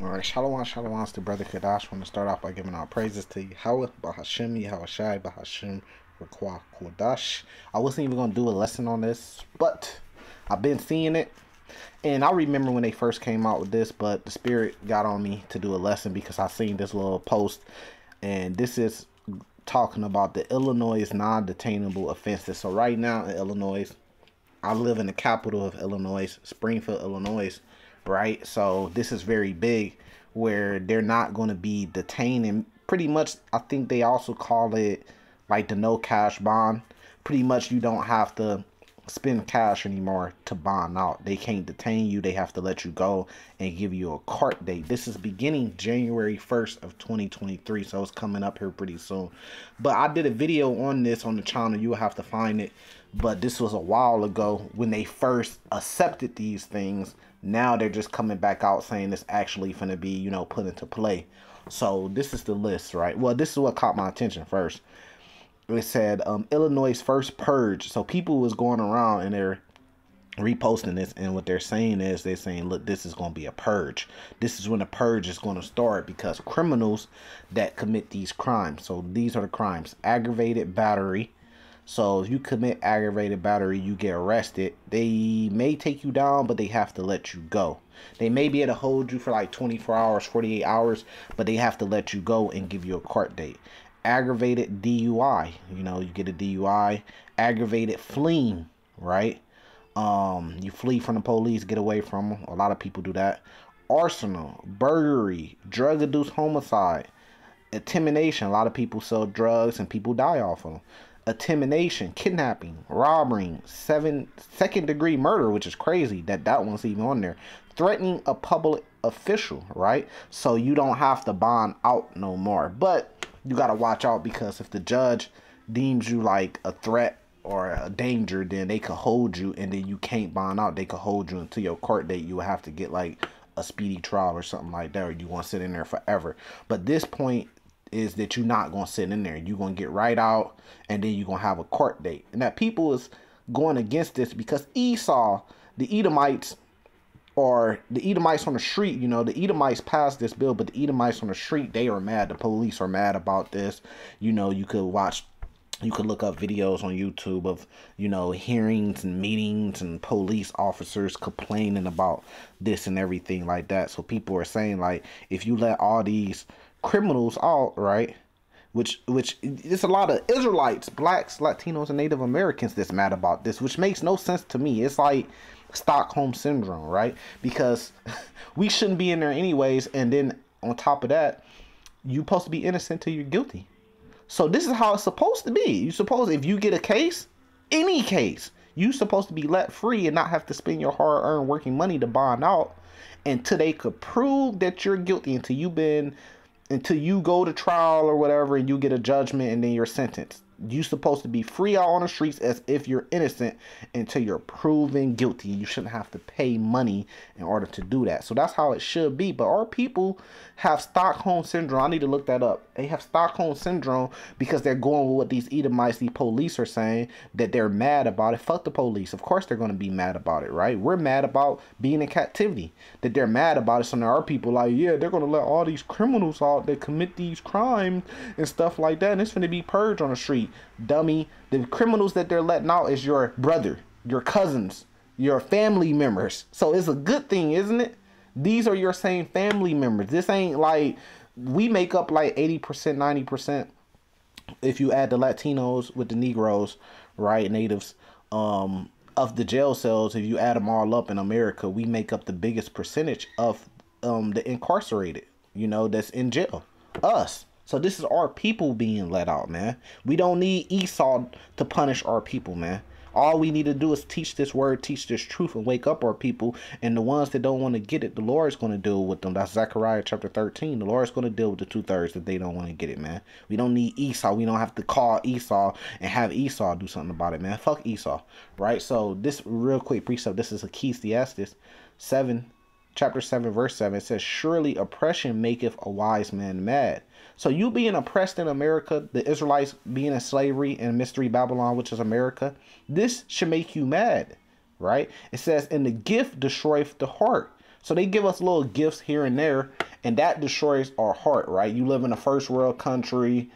All right, shalom, shalom, it's the brother Kadash. Want to start off by giving our praises to Yahweh, Bahashem, Yahushai, Bahashem, Rakwa, Kodash. I wasn't even going to do a lesson on this, but I've been seeing it. And I remember when they first came out with this, but the Spirit got on me to do a lesson because I seen this little post. And this is talking about the Illinois non-detainable offenses. So right now in Illinois, I live in the capital of Illinois, Springfield, Illinois, right? So this is very big where they're not going to be detaining. Pretty much, I think they also call it like the no cash bond. Pretty much you don't have to spend cash anymore to bond out. They can't detain you. They have to let you go and give you a court date. This is beginning January 1st of 2023, so it's coming up here pretty soon. But I did a video on this on the channel. You will have to find it. But this was a while ago when they first accepted these things. Now they're just coming back out saying it's actually going to be, you know, put into play. So this is the list, right? Well, this is what caught my attention first. It said Illinois' first purge. So people was going around and they're reposting this, and what they're saying is they're saying, look, this is going to be a purge. This is when the purge is going to start, because criminals that commit these crimes. So these are the crimes: aggravated battery. So if you commit aggravated battery, you get arrested. They may take you down, but they have to let you go. They may be able to hold you for like 24 hours, 48 hours, but they have to let you go and give you a court date. Aggravated DUI, you know, you get a DUI. Aggravated fleeing, right? You flee from the police, get away from them. A lot of people do that. Arsenal, burglary, drug-induced homicide, intimidation. A lot of people sell drugs and people die off of them. Intimidation, kidnapping, robbery, second-degree murder, which is crazy that one's even on there. Threatening a public official, right? So you don't have to bond out no more. But you got to watch out, because if the judge deems you like a threat or a danger, then they could hold you, and then you can't bond out. They could hold you until your court date. You will have to get like a speedy trial or something like that, or you want to sit in there forever. But this point is that you're not going to sit in there. You're going to get right out, and then you're going to have a court date. And that people is going against this because Esau, the Edomites, or the Edomites on the street, you know, the Edomites passed this bill, but the Edomites on the street, they are mad. The police are mad about this. You know, you could look up videos on YouTube of, you know, hearings and meetings and police officers complaining about this and everything like that. So people are saying, like, if you let all these criminals out, right, which it's a lot of Israelites, blacks, Latinos, and Native Americans that's mad about this, which makes no sense to me. It's like Stockholm syndrome, right? Because we shouldn't be in there anyways, and then on top of that, you're supposed to be innocent till you're guilty. So this is how it's supposed to be. You suppose if you get a case, any case, you're supposed to be let free and not have to spend your hard-earned working money to bond out until they could prove that you're guilty, until you go to trial or whatever and you get a judgment and then you're sentenced. You're supposed to be free out on the streets as if you're innocent until you're proven guilty. You shouldn't have to pay money in order to do that. So that's how it should be. But our people have Stockholm syndrome. I need to look that up. They have Stockholm syndrome because they're going with what these Edomites, these police are saying, that they're mad about it. Fuck the police. Of course they're going to be mad about it, right? We're mad about being in captivity, that they're mad about it. So now our people like, yeah, they're going to let all these criminals out that commit these crimes and stuff like that, and it's going to be purged on the street. Dummy. The criminals that they're letting out is your brother, your cousins, your family members. So it's a good thing, isn't it? These are your same family members. This ain't like we make up like 80%, 90%. If you add the Latinos with the Negroes, right, natives, of the jail cells, if you add them all up in America, we make up the biggest percentage of the incarcerated, you know, that's in jail. Us. So this is our people being let out, man. We don't need Esau to punish our people, man. All we need to do is teach this word, teach this truth, and wake up our people. And the ones that don't want to get it, the Lord is going to deal with them. That's Zechariah chapter 13. The Lord is going to deal with the 2/3 that they don't want to get it, man. We don't need Esau. We don't have to call Esau and have Esau do something about it, man. Fuck Esau, right? So this real quick precept, this is Ecclesiastes 7. Chapter 7, verse 7, it says, surely oppression maketh a wise man mad. So you being oppressed in America, the Israelites being in slavery in Mystery Babylon, which is America, this should make you mad, right? It says, and the gift destroyeth the heart. So they give us little gifts here and there, And that destroys our heart, right? You live in a first world country.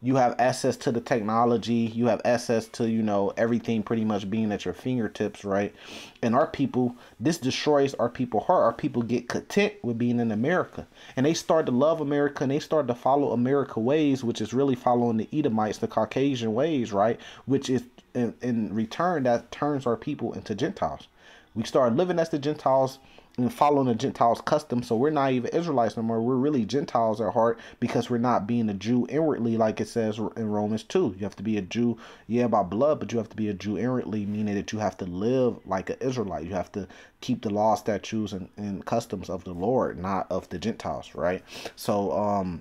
You have access to the technology. You have access to, you know, everything pretty much being at your fingertips, right? And our people, this destroys our people's heart. Our people get content with being in America. And they start to love America, and they start to follow America ways, which is really following the Edomites, the Caucasian ways, right? Which is, in return, that turns our people into Gentiles. We start living as the Gentiles and following the Gentiles' customs. So we're not even Israelites no more. We're really Gentiles at heart, because we're not being a Jew inwardly, like it says in Romans 2. You have to be a Jew, yeah, by blood, but you have to be a Jew inwardly, meaning that you have to live like an Israelite. You have to keep the law, statutes, and customs of the Lord, not of the Gentiles, right? So,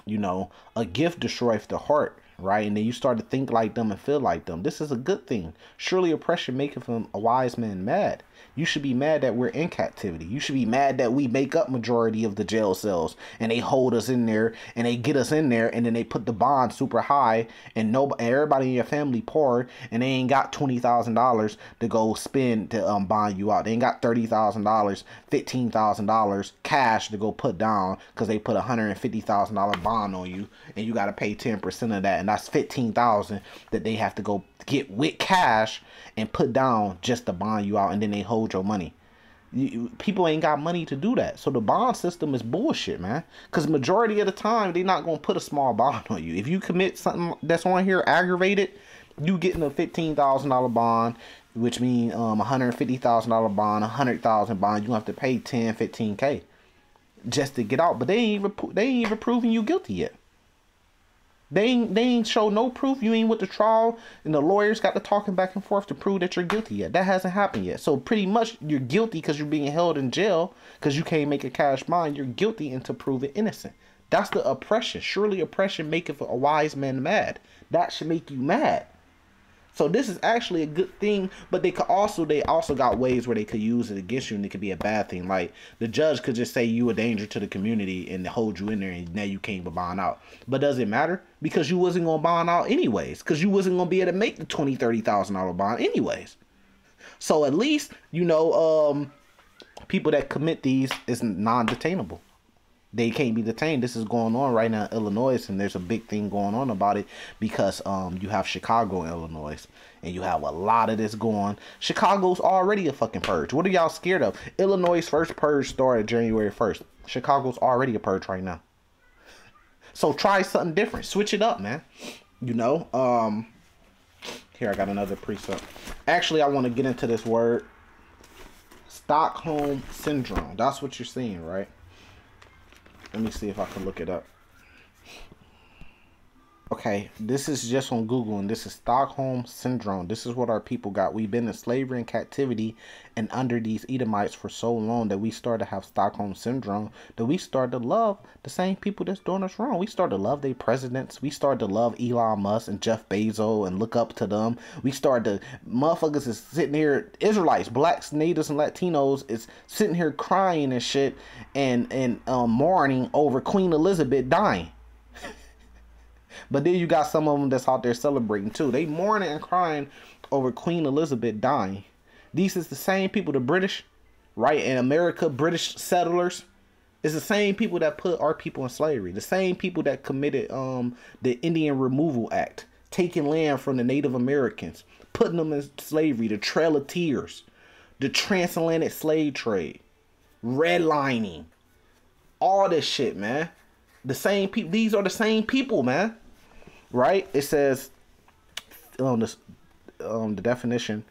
you know, a gift destroys the heart, right? And then you start to think like them and feel like them. This is a good thing. Surely oppression maketh him a wise man mad. You should be mad that we're in captivity. You should be mad that we make up majority of the jail cells, and they hold us in there, and they get us in there, and then they put the bond super high, and everybody in your family poor, and they ain't got $20,000 to go spend to bond you out. They ain't got $30,000, $15,000 cash to go put down, because they put $150,000 bond on you, and you got to pay 10% of that, and that's $15,000 that they have to go get with cash and put down just to bond you out, and then they hold your money. People ain't got money to do that. So the bond system is bullshit, man. Because majority of the time, they're not going to put a small bond on you. If you commit something that's on here aggravated, you getting a $15,000 bond, which means $150,000 bond, $100,000 bond. You have to pay 10, 15K just to get out. But they ain't even proving you guilty yet. They ain't show no proof. You ain't with the trial, and the lawyers got to talking back and forth to prove that you're guilty yet. That hasn't happened yet. So pretty much you're guilty because you're being held in jail because you can't make a cash bond. You're guilty until proven innocent. That's the oppression. Surely oppression maketh a wise man mad. That should make you mad. So this is actually a good thing, but they also got ways where they could use it against you, and it could be a bad thing. Like the judge could just say you a danger to the community and hold you in there, and now you can't bond out. But does it matter? Because you wasn't gonna bond out anyways, because you wasn't gonna be able to make the $20,000, $30,000 bond anyways. So at least, you know, people that commit these is non-detainable. They can't be detained. This is going on right now in Illinois, and there's a big thing going on about it because you have Chicago and Illinois, and you have a lot of this going. Chicago's already a fucking purge. What are y'all scared of? Illinois' first purge started January 1st. Chicago's already a purge right now. So try something different. Switch it up, man. You know, here I got another precept. Actually, I want to get into this word, Stockholm Syndrome. That's what you're seeing, right? Let me see if I can look it up. Okay, this is just on Google, and this is Stockholm Syndrome. This is what our people got. We've been in slavery and captivity and under these Edomites for so long that we started to have Stockholm Syndrome, that we started to love the same people that's doing us wrong. We started to love their presidents. We started to love Elon Musk and Jeff Bezos and look up to them. We started to, motherfuckers is sitting here, Israelites, blacks, natives, and Latinos is sitting here crying and shit and mourning over Queen Elizabeth dying. But then you got some of them that's out there celebrating too. They mourning and crying over Queen Elizabeth dying. These is the same people, the British, right, in America, British settlers, is the same people that put our people in slavery. The same people that committed the Indian Removal Act, taking land from the Native Americans, putting them in slavery, the Trail of Tears, the transatlantic slave trade, redlining, all this shit, man. The same people. These are the same people, man. Right? It says the definition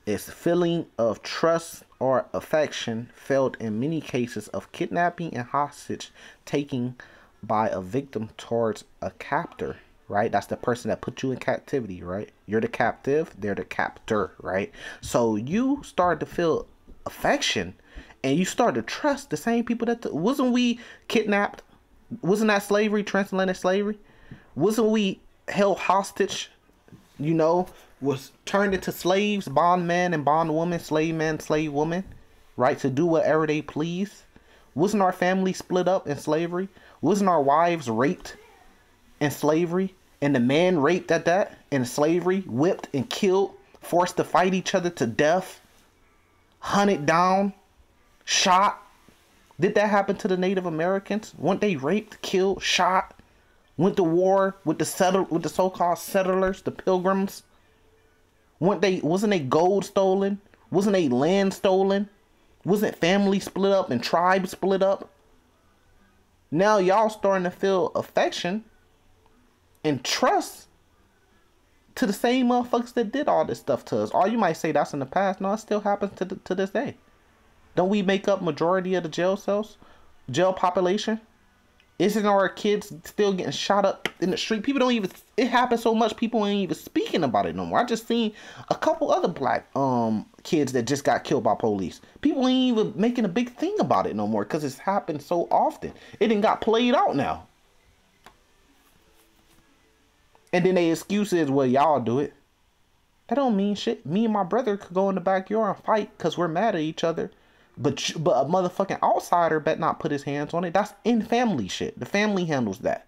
is feeling of trust or affection felt in many cases of kidnapping and hostage taking by a victim towards a captor. Right? That's the person that put you in captivity, right? You're the captive, they're the captor, right? So you start to feel affection, and you start to trust the same people that wasn't we kidnapped? Wasn't that slavery, transatlantic slavery? Wasn't we held hostage, you know, was turned into slaves, bondman and bondwoman, slave man, slave woman, right, to do whatever they please? Wasn't our family split up in slavery? Wasn't our wives raped in slavery? And the man raped at that in slavery, whipped and killed, forced to fight each other to death, hunted down, shot, Did that happen to the Native Americans? Weren't they raped, killed, shot, went to war with the so-called settlers, the pilgrims? Wasn't they gold stolen? Wasn't they land stolen? Wasn't family split up and tribes split up? Now y'all starting to feel affection and trust to the same motherfuckers that did all this stuff to us. Or you might say that's in the past. No, it still happens to this day. Don't we make up majority of the jail cells? Jail population? Isn't our kids still getting shot up in the street? People don't even, it happens so much people ain't even speaking about it no more. I just seen a couple other black kids that just got killed by police. People ain't even making a big thing about it no more because it's happened so often. It done got played out now. And then they excuse is, well, y'all do it. That don't mean shit. Me and my brother could go in the backyard and fight because we're mad at each other. But a motherfucking outsider bet not put his hands on it. That's in family shit. The family handles that.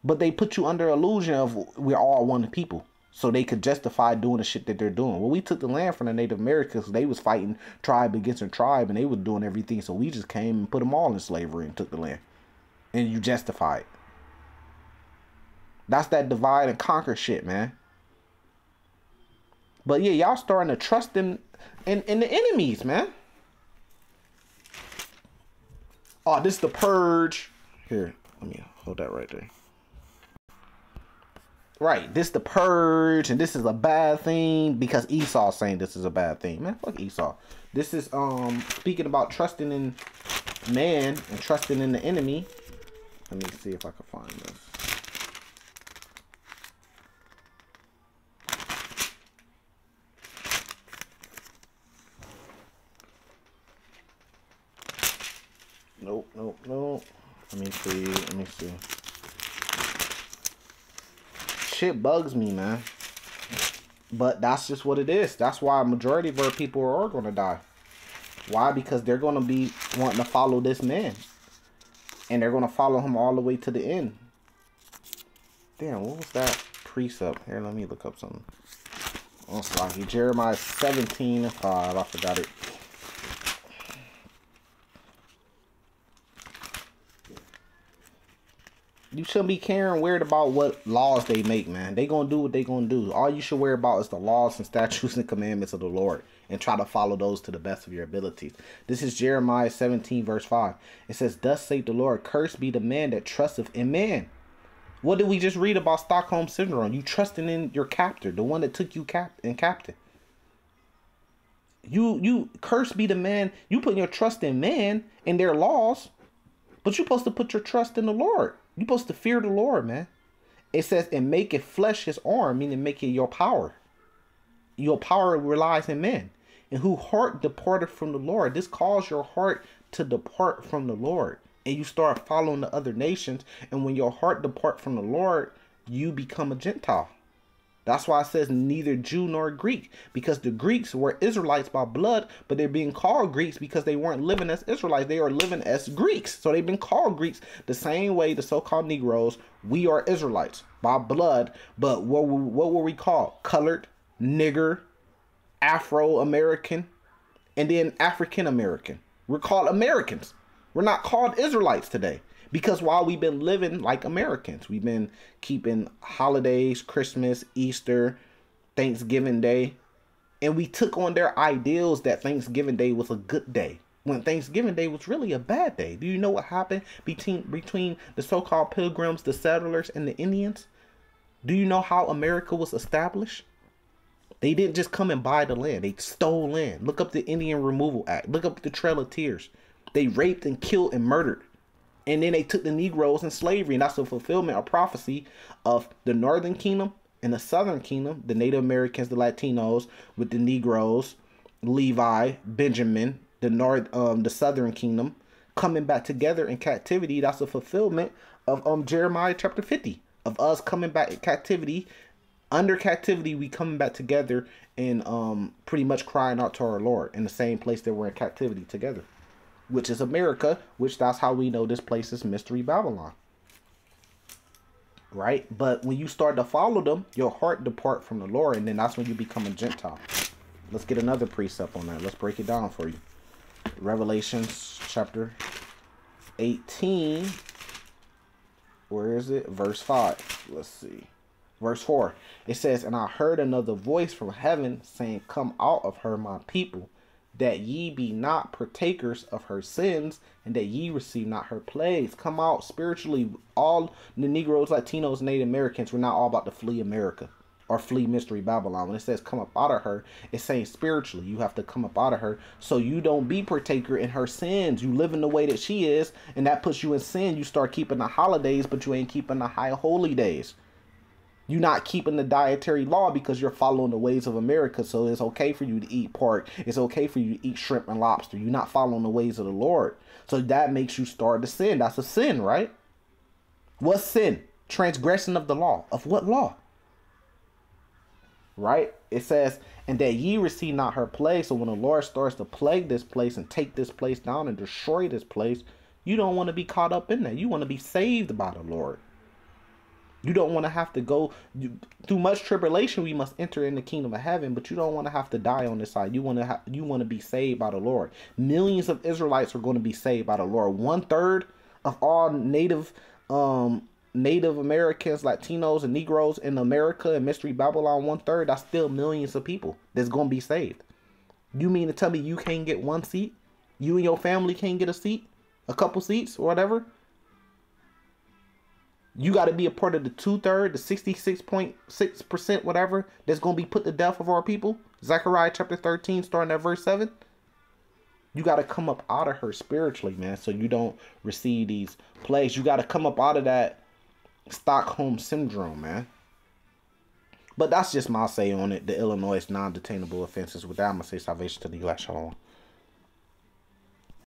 But they put you under illusion of we're all one people. So they could justify doing the shit that they're doing. Well, we took the land from the Native Americans. They was fighting tribe against tribe. And they was doing everything. So we just came and put them all in slavery and took the land. And you justify it. That's that divide and conquer shit, man. But yeah, y'all starting to trust in the enemies, man. Oh, this is the purge. Here, let me hold that right there. Right, this the purge, and this is a bad thing because Esau's saying this is a bad thing. Man, fuck Esau. This is speaking about trusting in man and trusting in the enemy. Let me see if I can find this. Nope. Let me see. Shit bugs me, man. But that's just what it is. That's why a majority of our people are going to die. Why? Because they're going to be wanting to follow this man. And they're going to follow him all the way to the end. Damn, what was that precept? Here, let me look up something. Oh, sorry. Jeremiah 17:5. I forgot it. You shouldn't be caring weird about what laws they make, man. They gonna do what they gonna do. All you should worry about is the laws and statutes and commandments of the Lord, and try to follow those to the best of your abilities. This is Jeremiah 17 verse 5. It says, "Thus saith the Lord, cursed be the man that trusteth in man." What did we just read about Stockholm Syndrome? You trusting in your captor, the one that took you captive. You cursed be the man. You put your trust in man and their laws, but you're supposed to put your trust in the Lord. You're supposed to fear the Lord, man. It says, and make it flesh his arm, meaning make it your power. Your power relies in men. And who heart departed from the Lord. This calls your heart to depart from the Lord. And you start following the other nations. And when your heart depart from the Lord, you become a Gentile. That's why it says neither Jew nor Greek, because the Greeks were Israelites by blood, but they're being called Greeks because they weren't living as Israelites. They are living as Greeks. So they've been called Greeks the same way the so-called Negroes. We are Israelites by blood, but what were we called? Colored, nigger, Afro-American, and then African-American. We're called Americans. We're not called Israelites today. Because while we've been living like Americans, we've been keeping holidays, Christmas, Easter, Thanksgiving Day, and we took on their ideals that Thanksgiving Day was a good day, when Thanksgiving Day was really a bad day. Do you know what happened between the so-called pilgrims, the settlers, and the Indians? Do you know how America was established? They didn't just come and buy the land. They stole land. Look up the Indian Removal Act. Look up the Trail of Tears. They raped and killed and murdered. And then they took the Negroes in slavery. And that's a fulfillment of prophecy of the Northern Kingdom and the Southern Kingdom. The Native Americans, the Latinos, with the Negroes, Levi, Benjamin, the Southern Kingdom, coming back together in captivity. That's a fulfillment of Jeremiah chapter 50. Of us coming back in captivity. Under captivity, we coming back together and pretty much crying out to our Lord in the same place that we're in captivity together, which is America, which that's how we know this place is Mystery Babylon. Right? But when you start to follow them, your heart depart from the Lord, and then that's when you become a Gentile. Let's get another precept on that. Let's break it down for you. Revelations chapter 18. Where is it? Verse 5. Let's see. Verse 4. It says, "And I heard another voice from heaven saying, Come out of her, my people, that ye be not partakers of her sins, and that ye receive not her plagues." Come out spiritually. All the Negroes, Latinos, Native Americans, we're not all about to flee America or flee Mystery Babylon. When it says come up out of her, it's saying spiritually. You have to come up out of her so you don't be partaker in her sins. You live in the way that she is, and that puts you in sin. You start keeping the holidays, but you ain't keeping the high holy days. You're not keeping the dietary law because you're following the ways of America. So it's okay for you to eat pork. It's okay for you to eat shrimp and lobster. You're not following the ways of the Lord. So that makes you start to sin. That's a sin, right? What's sin? Transgression of the law. Of what law? Right? It says, "And that ye receive not her plague." So when the Lord starts to plague this place and take this place down and destroy this place, you don't want to be caught up in that. You want to be saved by the Lord. You don't want to have to go through much tribulation. We must enter in the kingdom of heaven, but you don't want to have to die on this side. You want to be saved by the Lord. Millions of Israelites are going to be saved by the Lord. 1/3 of all Native Americans, Latinos, and Negroes in America and Mystery Babylon, 1/3. That's still millions of people that's going to be saved. You mean to tell me you can't get one seat? You and your family can't get a seat, a couple seats, or whatever? You got to be a part of the 2/3, the 66.6%, whatever, that's going to be put to death of our people. Zechariah chapter 13, starting at verse 7. You got to come up out of her spiritually, man, so you don't receive these plagues. You got to come up out of that Stockholm syndrome, man. But that's just my say on it. The Illinois non-detainable offenses. With that, I'm going to say salvation to the elect. Shalom.